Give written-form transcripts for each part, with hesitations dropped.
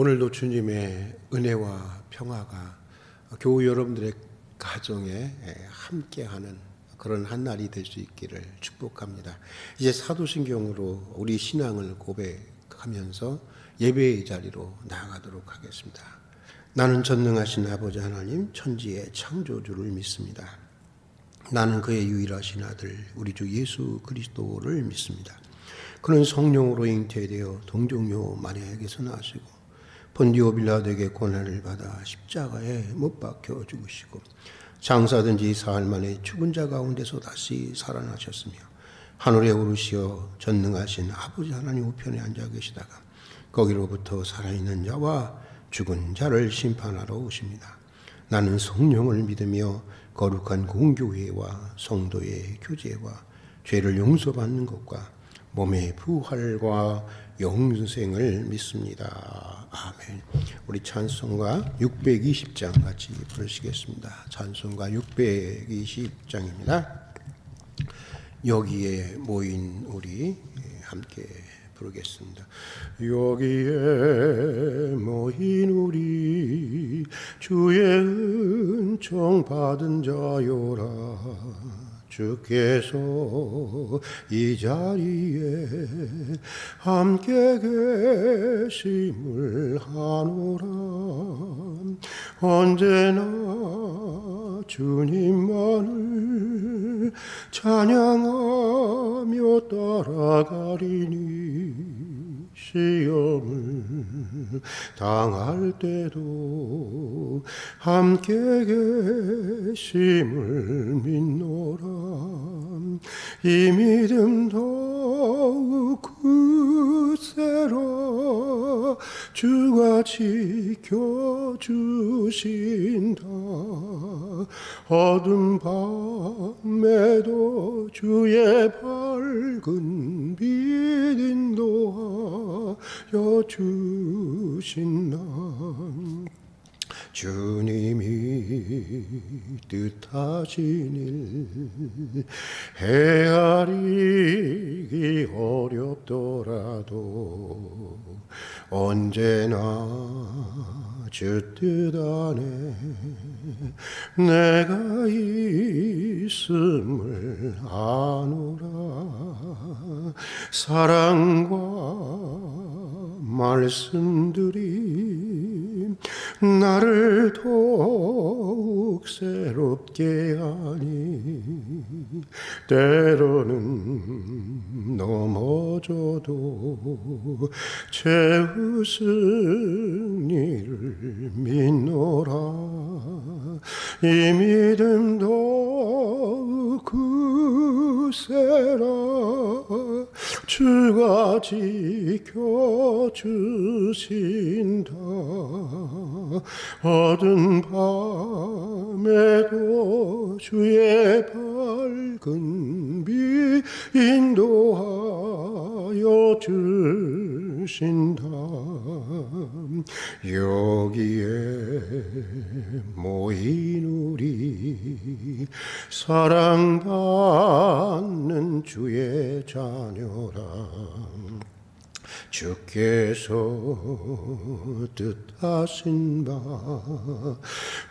오늘도 주님의 은혜와 평화가 교우 여러분들의 가정에 함께하는 그런 한 날이 될 수 있기를 축복합니다. 이제 사도신경으로 우리 신앙을 고백하면서 예배의 자리로 나아가도록 하겠습니다. 나는 전능하신 아버지 하나님 천지의 창조주를 믿습니다. 나는 그의 유일하신 아들 우리 주 예수 그리스도를 믿습니다. 그는 성령으로 잉태되어 동정녀 마리아에게서 나시고 본디오 빌라도에게 고난을 받아 십자가에 못 박혀 죽으시고 장사된 지 사흘 만에 죽은 자 가운데서 다시 살아나셨으며 하늘에 오르시어 전능하신 아버지 하나님 우편에 앉아 계시다가 거기로부터 살아있는 자와 죽은 자를 심판하러 오십니다. 나는 성령을 믿으며 거룩한 공교회와 성도의 교제와 죄를 용서받는 것과 몸의 부활과 영생을 믿습니다. 아멘. 우리 찬송가 620장 같이 부르시겠습니다. 찬송가 620장입니다. 여기에 모인 우리 함께 부르겠습니다. 여기에 모인 우리 주의 은총 받은 자요라. 주께서 이 자리에 함께 계심을 하노라. 언제나 주님만을 찬양하며 따라가리니 시험을 당할 때도 함께 계심을 믿노라. 이 믿음 더욱 굳세라. 주가 지켜주신다. 어두운 밤에도 주의 밝은 빛 인도하여 주신다. 주님이 뜻하신 일 헤아리기 어렵더라도 언제나 주 뜻 안에 내가 있음을 아노라. 사랑과 말씀들이 나를 더욱 새롭게 하니 때로는 넘어져도 채우신 이를 믿노라. 이 믿음 더욱 굳세라. 주가 지켜주신다. 어두운 밤에도 주의 밝은 빛 인도하여 주신다. 여기에 모인 우리 사랑받는 주의 자녀라. 주께서 뜻하신 바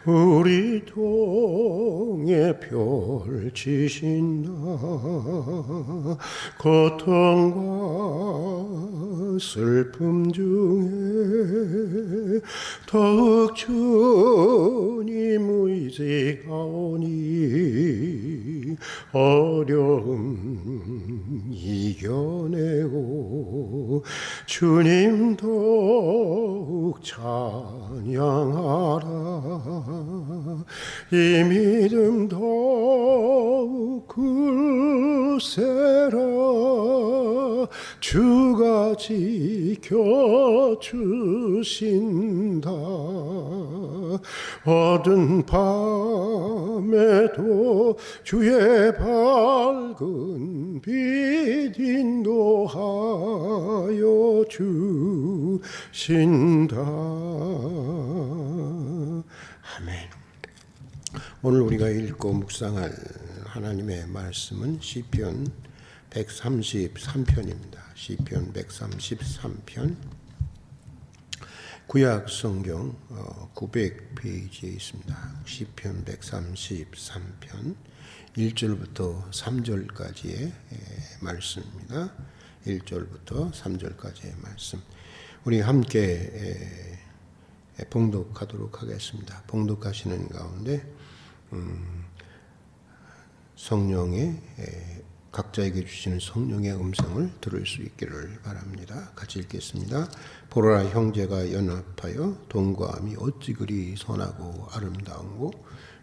우리 통해 펼치신다. 고통과 슬픔 중에 더욱 주님 의지하오니 어려움 이겨내고 주님 더욱 찬양하라. 이 믿음 더욱 굳세라. 주가 지켜주신다. 어두운 밤에도 주의 밝은 빛 인도하여 주신다. 아멘. 오늘 우리가 읽고 묵상할 하나님의 말씀은 시편 133편입니다. 시편 133편 구약 성경 900페이지에 있습니다. 시편 133편 1절부터 3절까지의 말씀입니다. 1절부터 3절까지의 말씀. 우리 함께 봉독하도록 하겠습니다. 봉독하시는 가운데 성령의 각자에게 주시는 성령의 음성을 들을 수 있기를 바랍니다. 같이 읽겠습니다. 보라, 형제가 연합하여 동거함이 어찌 그리 선하고 아름다운고,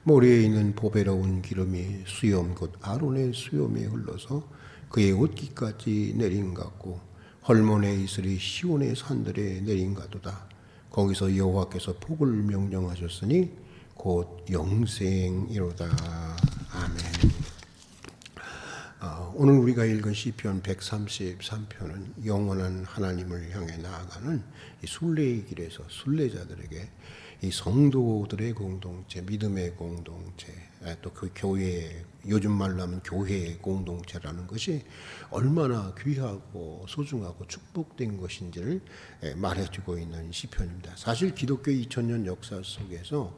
모래에 있는 보배로운 기름이 수염 곧 아론의 수염에 흘러서 그의 옷깃까지 내린 같고, 헐몬의 이슬이 시온의 산들에 내린 가도다. 거기서 여호와께서 복을 명령하셨으니 곧 영생이로다. 아멘. 오늘 우리가 읽은 시편 133편은 영원한 하나님을 향해 나아가는 이 순례의 길에서 순례자들에게 이 성도들의 공동체, 믿음의 공동체, 또 그 교회, 요즘 말로 하면 교회의 공동체라는 것이 얼마나 귀하고 소중하고 축복된 것인지를 말해주고 있는 시편입니다. 사실 기독교 2000년 역사 속에서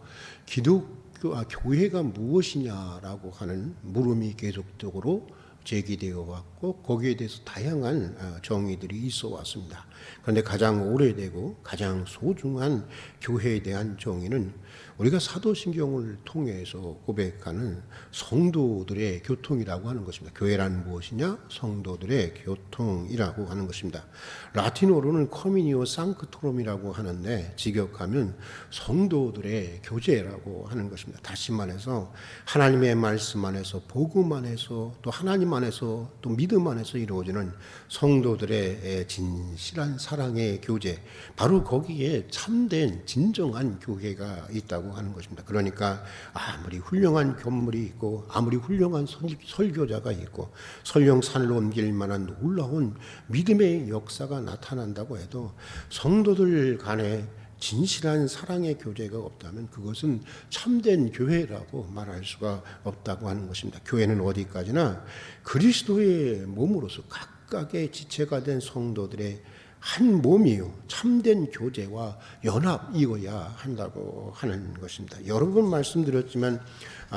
교회가 무엇이냐라고 하는 물음이 계속적으로 제기되어 왔고, 거기에 대해서 다양한 정의들이 있어 왔습니다. 그런데 가장 오래되고 가장 소중한 교회에 대한 정의는 우리가 사도신경을 통해서 고백하는 성도들의 교통이라고 하는 것입니다. 교회란 무엇이냐? 성도들의 교통이라고 하는 것입니다. 라틴어로는 커미니오 상크토럼이라고 하는데 직역하면 성도들의 교제라고 하는 것입니다. 다시 말해서 하나님의 말씀 안에서, 복음 안에서, 또 하나님 안에서, 또 믿음 안에서 이루어지는 성도들의 진실한 사랑의 교제, 바로 거기에 참된 진정한 교회가 있다고 하는 것입니다. 그러니까 아무리 훌륭한 건물이 있고, 아무리 훌륭한 설교자가 있고, 설령 산을 옮길 만한 놀라운 믿음의 역사가 나타난다고 해도 성도들 간에 진실한 사랑의 교제가 없다면 그것은 참된 교회라고 말할 수가 없다고 하는 것입니다. 교회는 어디까지나 그리스도의 몸으로서 각각의 지체가 된 성도들의 한 몸이요, 참된 교제와 연합이어야 한다고 하는 것입니다. 여러 번 말씀드렸지만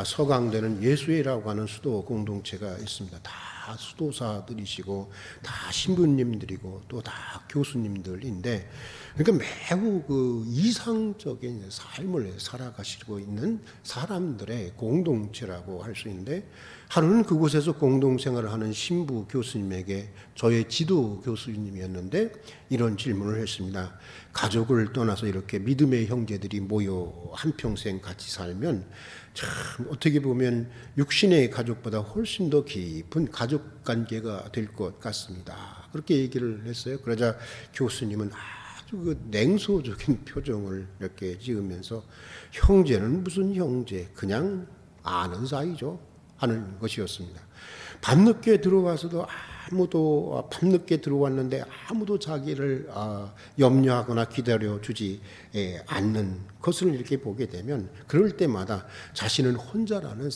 서강대는 예수회라고 하는 수도 공동체가 있습니다. 다 수도사들이시고 다 신부님들이고 또 다 교수님들인데, 그러니까 매우 그 이상적인 삶을 살아가시고 있는 사람들의 공동체라고 할 수 있는데, 하루는 그곳에서 공동생활을 하는 신부 교수님에게, 저의 지도 교수님이었는데 이런 질문을 했습니다. 가족을 떠나서 이렇게 믿음의 형제들이 모여 한평생 같이 살면 참 어떻게 보면 육신의 가족보다 훨씬 더 깊은 가족 관계가 될 것 같습니다. 그렇게 얘기를 했어요. 그러자 교수님은 아주 그 냉소적인 표정을 이렇게 지으면서, 형제는 무슨 형제, 그냥 아는 사이죠 하는 것이었습니다. 밤늦게 들어와서도 밤늦게 들어왔는데 아무도 자기를 염려하거나 기다려주지 않는 것을 이렇게 보게 되면, 그럴 때마다 자신은 혼자라는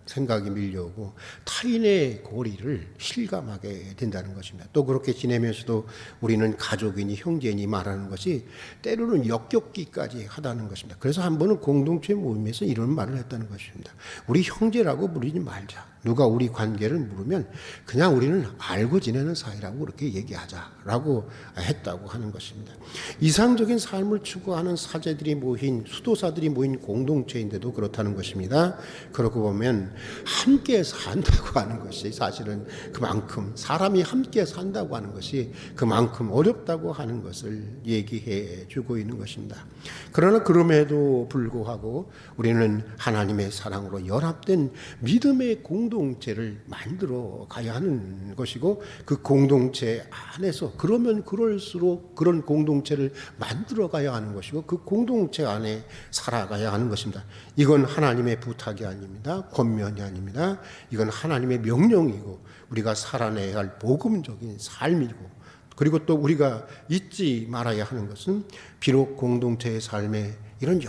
생각이 밀려오고 타인의 고리를 실감하게 된다는 것입니다. 또 그렇게 지내면서도 우리는 가족이니 형제니 말하는 것이 때로는 역겹기까지 하다는 것입니다. 그래서 한 번은 공동체 모임에서 이런 말을 했다는 것입니다. 우리 형제라고 부르지 말자. 누가 우리 관계를 물으면 그냥 우리는 알고 지내는 사이라고 그렇게 얘기하자라고 했다고 하는 것입니다. 이상적인 삶을 추구하는 수도사들이 모인 공동체인데도 그렇다는 것입니다. 그러고 보면 함께 산다고 하는 것이 사실은 그만큼, 사람이 함께 산다고 하는 것이 그만큼 어렵다고 하는 것을 얘기해 주고 있는 것입니다. 그러나 그럼에도 불구하고 우리는 하나님의 사랑으로 연합된 믿음의 공동체를 만들어 가야 하는 것이고, 그 공동체 안에서 그러면 그럴수록 그런 공동체를 만들어 가야 하는 것이고, 그 공동체 안에 살아가야 하는 것입니다. 이건 하나님의 부탁이 아닙니다. 권면이 아닙니다. 이건 하나님의 명령이고 우리가 살아내야 할 복음적인 삶이고, 그리고 또 우리가 잊지 말아야 하는 것은, 비록 공동체의 삶에 이런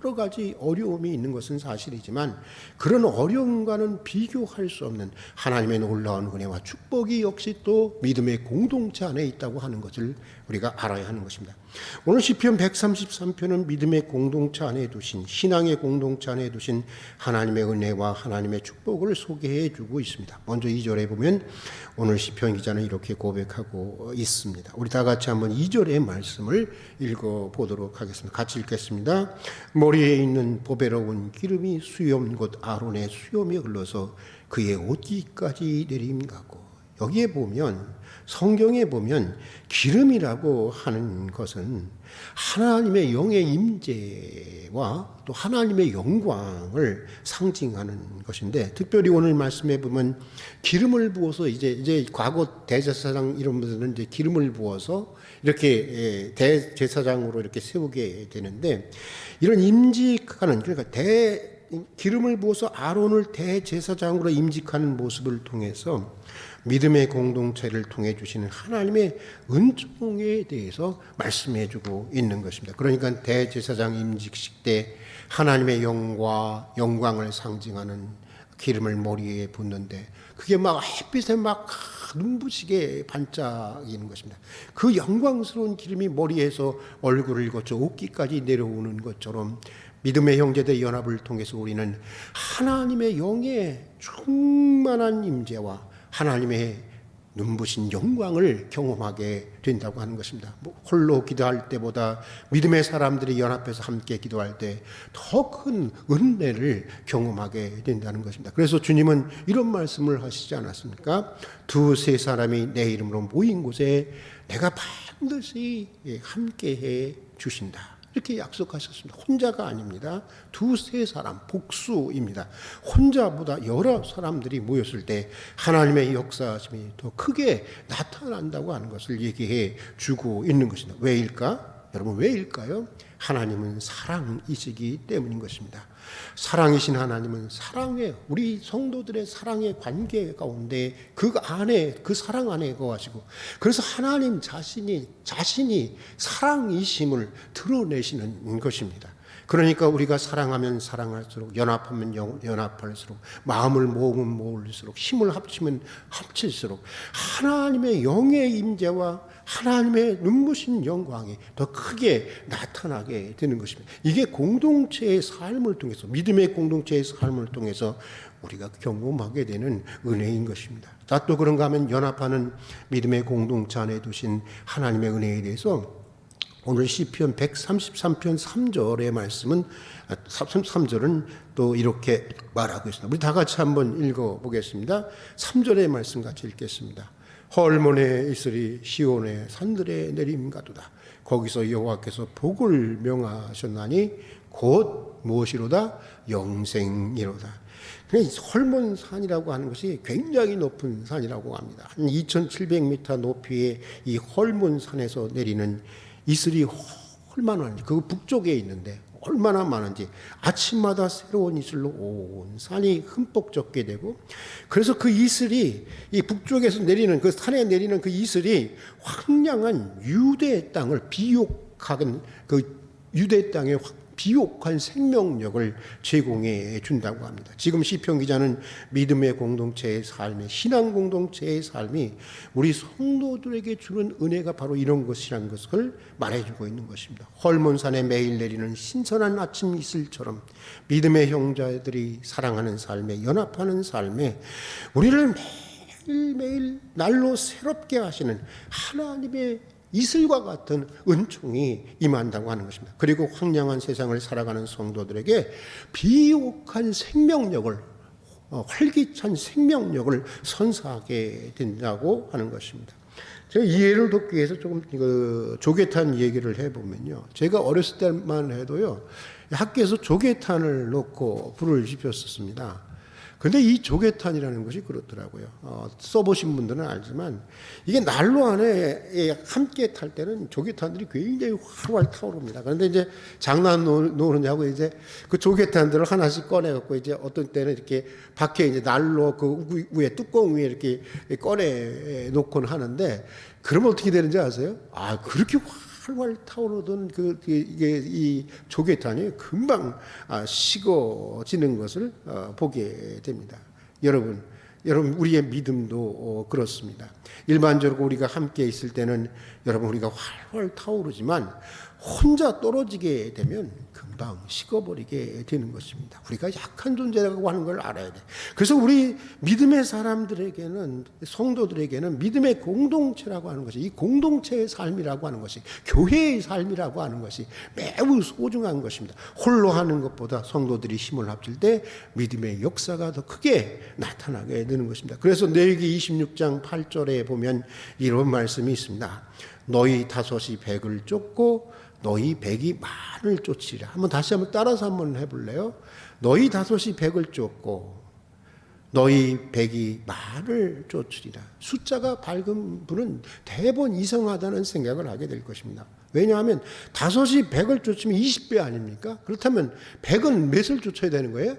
여러 가지 어려움이 있는 것은 사실이지만 그런 어려움과는 비교할 수 없는 하나님의 놀라운 은혜와 축복이 역시 또 믿음의 공동체 안에 있다고 하는 것을 우리가 알아야 하는 것입니다. 오늘 시편 133편은 믿음의 공동체 안에 두신, 신앙의 공동체 안에 두신 하나님의 은혜와 하나님의 축복을 소개해 주고 있습니다. 먼저 2절에 보면 오늘 시편 기자는 이렇게 고백하고 있습니다. 우리 다 같이 한번 2절의 말씀을 읽어보도록 하겠습니다. 같이 읽겠습니다. 머리에 있는 보배로운 기름이 수염 곧 아론의 수염이 흘러서 그의 옷깃까지 내림가고. 여기에 보면, 성경에 보면 기름이라고 하는 것은 하나님의 영의 임재와 또 하나님의 영광을 상징하는 것인데, 특별히 오늘 말씀에 보면 기름을 부어서 이제 과거 대제사장 이런 분들은 이제 기름을 부어서 이렇게 대제사장으로 이렇게 세우게 되는데, 이런 임직하는, 그러니까 기름을 부어서 아론을 대제사장으로 임직하는 모습을 통해서 믿음의 공동체를 통해 주시는 하나님의 은총에 대해서 말씀해 주고 있는 것입니다. 그러니까 대제사장 임직식 때 하나님의 영광을 상징하는 기름을 머리에 붓는데, 그게 막 햇빛에 막 눈부시게 반짝이는 것입니다. 그 영광스러운 기름이 머리에서 얼굴을 거쳐 옷깃까지 내려오는 것처럼 믿음의 형제들 연합을 통해서 우리는 하나님의 영의 충만한 임재와 하나님의 눈부신 영광을 경험하게 된다고 하는 것입니다. 홀로 기도할 때보다 믿음의 사람들이 연합해서 함께 기도할 때 더 큰 은혜를 경험하게 된다는 것입니다. 그래서 주님은 이런 말씀을 하시지 않았습니까? 두세 사람이 내 이름으로 모인 곳에 내가 반드시 함께해 주신다, 이렇게 약속하셨습니다. 혼자가 아닙니다. 두세 사람, 복수입니다. 혼자보다 여러 사람들이 모였을 때 하나님의 역사심이 더 크게 나타난다고 하는 것을 얘기해 주고 있는 것입니다. 왜일까? 여러분, 왜일까요? 하나님은 사랑이시기 때문인 것입니다. 사랑이신 하나님은 우리 성도들의 사랑의 관계 가운데 그 사랑 안에 거하시고, 그래서 하나님 자신이 사랑이심을 드러내시는 것입니다. 그러니까 우리가 사랑하면 사랑할수록, 연합하면 연합할수록, 마음을 모으면 모을수록, 힘을 합치면 합칠수록 하나님의 영의 임재와 하나님의 눈부신 영광이 더 크게 나타나게 되는 것입니다. 이게 공동체의 삶을 통해서, 믿음의 공동체의 삶을 통해서 우리가 경험하게 되는 은혜인 것입니다. 자, 또 그런가 하면 연합하는 믿음의 공동체 안에 두신 하나님의 은혜에 대해서 오늘 시편 133편 3절의 말씀은, 3절은 또 이렇게 말하고 있습니다. 우리 다 같이 한번 읽어보겠습니다. 3절의 말씀 같이 읽겠습니다. 헐몬에 있으리 시온의 산들에 내림가도다. 거기서 여호와께서 복을 명하셨나니 곧 무엇이로다? 영생이로다. 헐몬산이라고 하는 것이 굉장히 높은 산이라고 합니다. 한 2700m 높이의 이 헐몬산에서 내리는 이슬이 얼마나 많은지, 그 북쪽에 있는데 얼마나 많은지 아침마다 새로운 이슬로 온 산이 흠뻑 젖게 되고, 그래서 그 이슬이, 이 북쪽에서 내리는 그 산에 내리는 그 이슬이 황량한 유대 땅을 비옥한, 그 유대 땅의 비옥한 생명력을 제공해 준다고 합니다. 지금 시편 기자는 믿음의 공동체의 삶이, 신앙 공동체의 삶이 우리 성도들에게 주는 은혜가 바로 이런 것이라는 것을 말해주고 있는 것입니다. 헐몬산에 매일 내리는 신선한 아침 이슬처럼 믿음의 형제들이 사랑하는 삶에, 연합하는 삶에 우리를 매일매일 날로 새롭게 하시는 하나님의 이슬과 같은 은총이 임한다고 하는 것입니다. 그리고 황량한 세상을 살아가는 성도들에게 비옥한 생명력을, 활기찬 생명력을 선사하게 된다고 하는 것입니다. 제가 이해를 돕기 위해서 조금 조개탄 얘기를 해보면요, 제가 어렸을 때만 해도요, 학교에서 조개탄을 놓고 불을 지폈었습니다. 근데 이 조개탄이라는 것이 그렇더라고요. 써보신 분들은 알지만 이게 난로 안에 함께 탈 때는 조개탄들이 굉장히 활활 타오릅니다. 그런데 이제 장난 노느냐고 이제 그 조개탄들을 하나씩 꺼내갖고 이제 어떤 때는 이렇게 밖에 이제 난로 그 위에 뚜껑 위에 이렇게 꺼내 놓곤 하는데, 그러면 어떻게 되는지 아세요? 그렇게 활활 타오르던 이 조개탄이 금방 식어지는 것을 보게 됩니다. 여러분, 여러분 우리의 믿음도 그렇습니다. 일반적으로 우리가 함께 있을 때는 여러분 우리가 활활 타오르지만 혼자 떨어지게 되면 금방 식어버리게 되는 것입니다. 우리가 약한 존재라고 하는 걸 알아야 돼. 그래서 우리 믿음의 사람들에게는, 성도들에게는 믿음의 공동체라고 하는 것이, 이 공동체의 삶이라고 하는 것이, 교회의 삶이라고 하는 것이 매우 소중한 것입니다. 홀로 하는 것보다 성도들이 힘을 합칠 때 믿음의 역사가 더 크게 나타나게 되는 것입니다. 그래서 레위기 26장 8절에 보면 이런 말씀이 있습니다. 너희 다섯이 백을 쫓고 너희 백이 만을 쫓으리라. 한번 다시 한번 따라서 한번 해볼래요? 너희 다섯이 백을 쫓고 너희 백이 만을 쫓으리라. 숫자가 밝은 분은 대부분 이상하다는 생각을 하게 될 것입니다. 왜냐하면 다섯이 백을 쫓으면 20배 아닙니까? 그렇다면 백은 몇을 쫓아야 되는 거예요?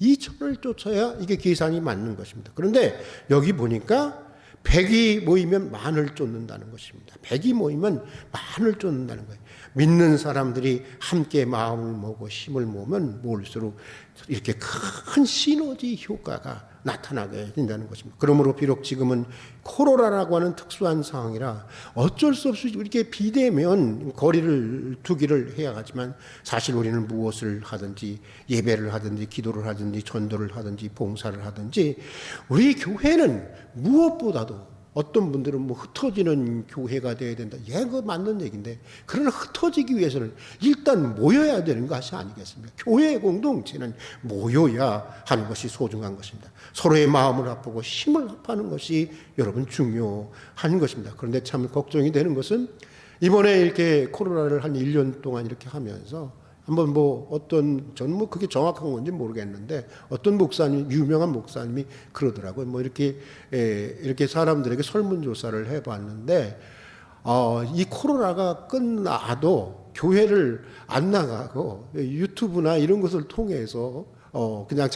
2천을 쫓아야 이게 계산이 맞는 것입니다. 그런데 여기 보니까 백이 모이면 만을 쫓는다는 것입니다. 백이 모이면 만을 쫓는다는 거예요. 믿는 사람들이 함께 마음을 모으고 힘을 모으면 모을수록 이렇게 큰 시너지 효과가 나타나게 된다는 것입니다. 그러므로 비록 지금은 코로나라고 하는 특수한 상황이라 어쩔 수 없이 이렇게 비대면 거리를 두기를 해야 하지만 사실 우리는 무엇을 하든지 예배를 하든지 기도를 하든지 전도를 하든지 봉사를 하든지 우리 교회는 무엇보다도 어떤 분들은 뭐 흩어지는 교회가 되어야 된다. 예, 그거 맞는 얘기인데 그러나 흩어지기 위해서는 일단 모여야 되는 것이 아니겠습니까? 교회 공동체는 모여야 하는 것이 소중한 것입니다. 서로의 마음을 합하고 힘을 합하는 것이 여러분 중요한 것입니다. 그런데 참 걱정이 되는 것은 이번에 이렇게 코로나를 한 1년 동안 이렇게 하면서 한번 저는 그게 정확한 건지 모르겠는데 어떤 목사님, 유명한 목사님이 그러더라고요. 이렇게 사람들에게 설문조사를 해봤는데, 이 코로나가 끝나도 교회를 안 나가고 유튜브나 이런 것을 통해서 그냥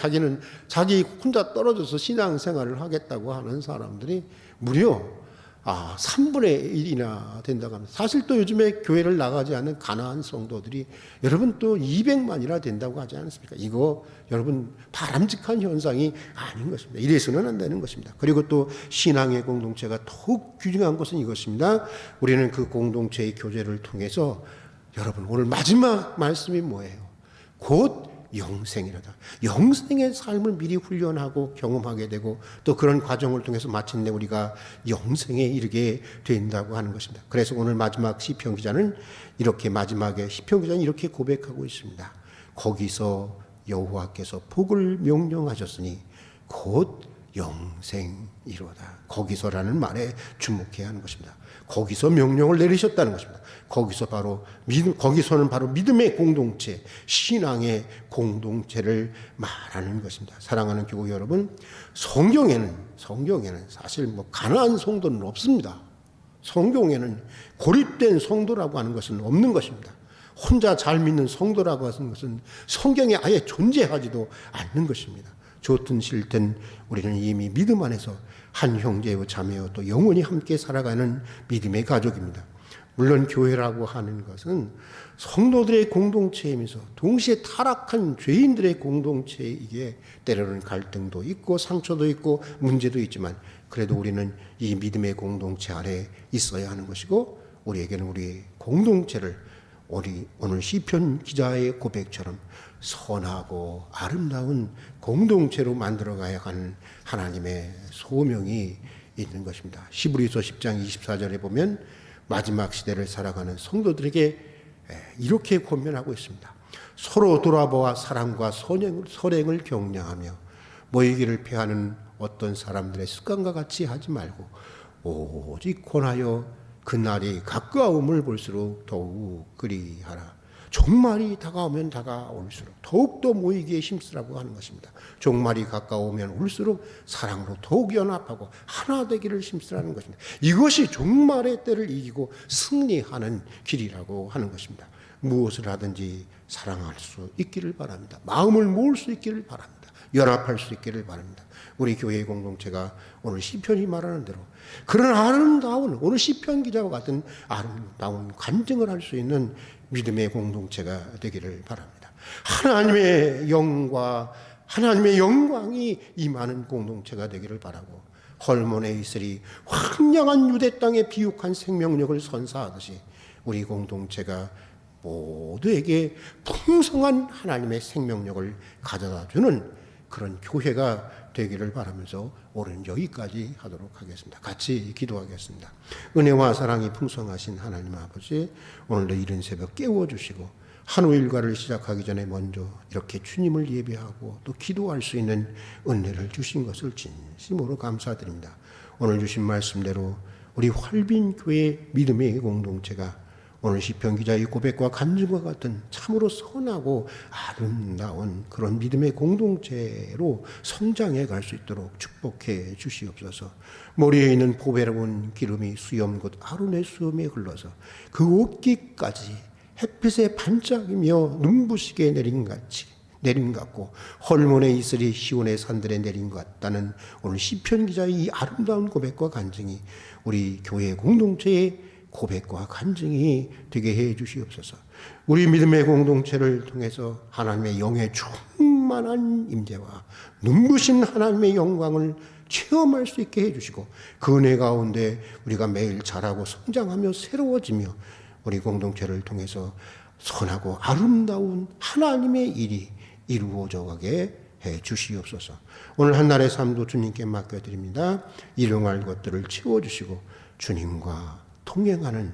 자기 혼자 떨어져서 신앙생활을 하겠다고 하는 사람들이 무려 3분의 1이나 된다고 합니다. 사실 또 요즘에 교회를 나가지 않는 가난한 성도들이 여러분 또 200만이나 된다고 하지 않습니까? 이거 여러분 바람직한 현상이 아닌 것입니다. 이래서는 안 되는 것입니다. 그리고 또 신앙의 공동체가 더욱 귀중한 것은 이것입니다. 우리는 그 공동체의 교제를 통해서 여러분 오늘 마지막 말씀이 뭐예요? 곧 영생이라다. 영생의 삶을 미리 훈련하고 경험하게 되고 또 그런 과정을 통해서 마침내 우리가 영생에 이르게 된다고 하는 것입니다. 그래서 오늘 마지막 시편 기자는 마지막에 시편 기자는 이렇게 고백하고 있습니다. 거기서 여호와께서 복을 명령하셨으니 곧 영생이로다. 거기서라는 말에 주목해야 하는 것입니다. 거기서 명령을 내리셨다는 것입니다. 거기서는 바로 믿음의 공동체, 신앙의 공동체를 말하는 것입니다. 사랑하는 교우 여러분, 성경에는 사실 가난한 성도는 없습니다. 성경에는 고립된 성도라고 하는 것은 없는 것입니다. 혼자 잘 믿는 성도라고 하는 것은 성경에 아예 존재하지도 않는 것입니다. 좋든 싫든 우리는 이미 믿음 안에서 한 형제요 자매요 또 영원히 함께 살아가는 믿음의 가족입니다. 물론 교회라고 하는 것은 성도들의 공동체이면서 동시에 타락한 죄인들의 공동체이기에 때로는 갈등도 있고 상처도 있고 문제도 있지만 그래도 우리는 이 믿음의 공동체 안에 있어야 하는 것이고 우리에게는 우리 공동체를 오늘 시편 기자의 고백처럼 선하고 아름다운 공동체로 만들어가야 하는 하나님의 소명이 있는 것입니다. 히브리서 10장 24절에 보면 마지막 시대를 살아가는 성도들에게 이렇게 권면하고 있습니다. 서로 돌아보아 사랑과 선행을 격려하며 모이기를 피하는 어떤 사람들의 습관과 같이 하지 말고 오직 권하여 그날이 가까움을 볼수록 더욱 그리하라. 종말이 다가오면 다가올수록 더욱더 모이기에 힘쓰라고 하는 것입니다. 종말이 가까우면 올수록 사랑으로 더욱 연합하고 하나 되기를 힘쓰라는 것입니다. 이것이 종말의 때를 이기고 승리하는 길이라고 하는 것입니다. 무엇을 하든지 사랑할 수 있기를 바랍니다. 마음을 모을 수 있기를 바랍니다. 연합할 수 있기를 바랍니다. 우리 교회의 공동체가 오늘 시편이 말하는 대로 그런 아름다운 오늘 시편 기자와 같은 아름다운 간증을 할 수 있는 믿음의 공동체가 되기를 바랍니다. 하나님의 영과 하나님의 영광이 임하는 공동체가 되기를 바라고, 헐몬의 이슬이 황량한 유대 땅에 비육한 생명력을 선사하듯이 우리 공동체가 모두에게 풍성한 하나님의 생명력을 가져다주는 그런 교회가 되기를 바라면서 오늘 여기까지 하도록 하겠습니다. 같이 기도하겠습니다. 은혜와 사랑이 풍성하신 하나님 아버지, 오늘도 이른 새벽 깨워주시고 한 후 일과를 시작하기 전에 먼저 이렇게 주님을 예배하고 또 기도할 수 있는 은혜를 주신 것을 진심으로 감사드립니다. 오늘 주신 말씀대로 우리 활빈교회 믿음의 공동체가 오늘 시편 기자의 고백과 간증과 같은 참으로 선하고 아름다운 그런 믿음의 공동체로 성장해 갈 수 있도록 축복해 주시옵소서. 머리에 있는 보배로운 기름이 수염 곧 아론의 수염에 흘러서 그 옷깃까지 햇빛에 반짝이며 눈부시게 내린 같고 헐몬의 이슬이 시온의 산들에 내린 것 같다는 오늘 시편 기자의 이 아름다운 고백과 간증이 우리 교회 공동체의 고백과 간증이 되게 해 주시옵소서. 우리 믿음의 공동체를 통해서 하나님의 영의 충만한 임재와 눈부신 하나님의 영광을 체험할 수 있게 해 주시고, 그 은혜 가운데 우리가 매일 자라고 성장하며 새로워지며 우리 공동체를 통해서 선하고 아름다운 하나님의 일이 이루어져 가게 해 주시옵소서. 오늘 한날의 삶도 주님께 맡겨드립니다. 일용할 것들을 채워주시고 주님과 통행하는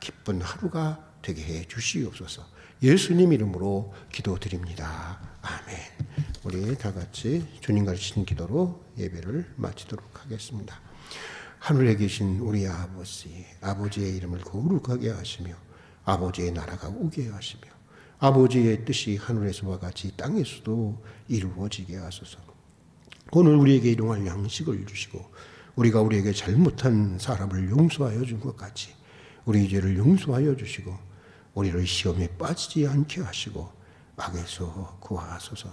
기쁜 하루가 되게 해 주시옵소서. 예수님 이름으로 기도드립니다. 아멘. 우리 다 같이 주님 가르치신 기도로 예배를 마치도록 하겠습니다. 하늘에 계신 우리 아버지, 아버지의 이름을 거룩하게 하시며 아버지의 나라가 오게 하시며 아버지의 뜻이 하늘에서와 같이 땅에서도 이루어지게 하소서. 오늘 우리에게 일용할 양식을 주시고 우리가 우리에게 잘못한 사람을 용서하여 준 것 같이 우리 죄를 용서하여 주시고 우리를 시험에 빠지지 않게 하시고 악에서 구하소서.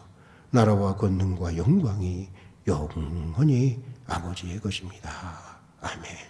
나라와 권능과 영광이 영원히 아버지의 것입니다. 아멘.